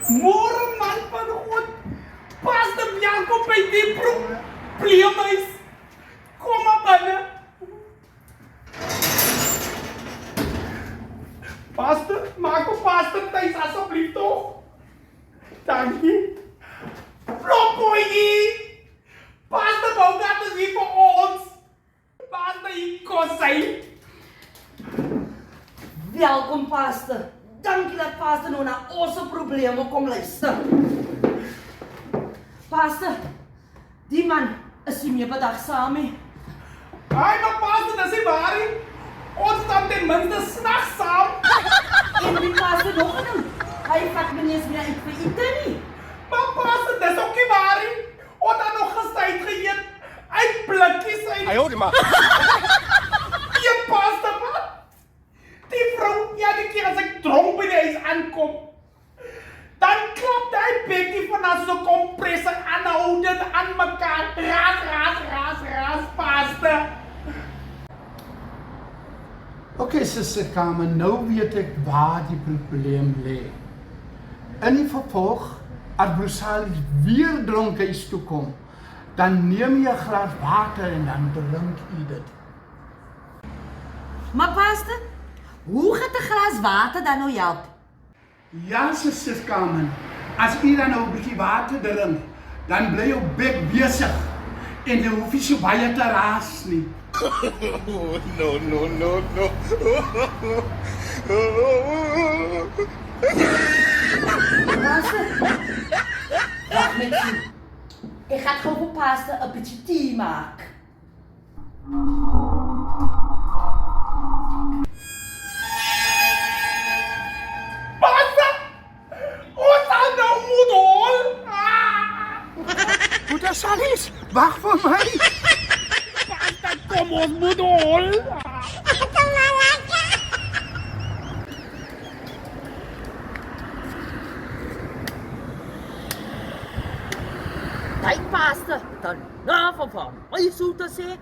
Môre man van God. Pastor, welkom by die probleemhuis. Kom maar binne. Pastor, maak op pastor thuis asseblief toch. Dankie. Ploppoie. Pastor Bougat is hier vir ons. Pastor, hier kos hy. Welkom, pastor. Dankie dat pastor nou na ons probleme kom luister. Pastor, die man is nie meer bedagsaam nie. Ai, maar pastor, dis nie waar nie. Ons staan ten minste s'nags saam. En die pastor nog genoem. Hy vat my nie eens meer uit vir ete nie. Maar pastor, dis ook nie waar nie. Ons het nog gestuid geëet. Uit blikkies uit. Ai, hoor die man. Ja, pastor, man. Die vrou, ja, die keer as ek dronk by die huis aankom, dan klap die bekkie van as so kompressor aanhoudend aan mekaar. Ras, pastor. Oké, Suster Carmen, nou weet ek waar die probleem lê. In die vervolg, as Brusalis weer dronk huis toe kom, dan neem jy 'n glas water en dan drink jy dit. Maar pastor, hoe gaat 'n glas water dan nou help? Ja, Suster Carmen, as jy dan nou 'n bietjie water drink, dan bly jou bek besig en jy hoef nie so baie te raas nie. No. Pastor, wacht met u. Ik ga gewoon voor pastor een beetje thee maken. Pastor, ons sal nou moet hol. Moeder Salis, wag vir my. Pastor, kom ons moet hol. Kijk pastor, dan na van my so te sê,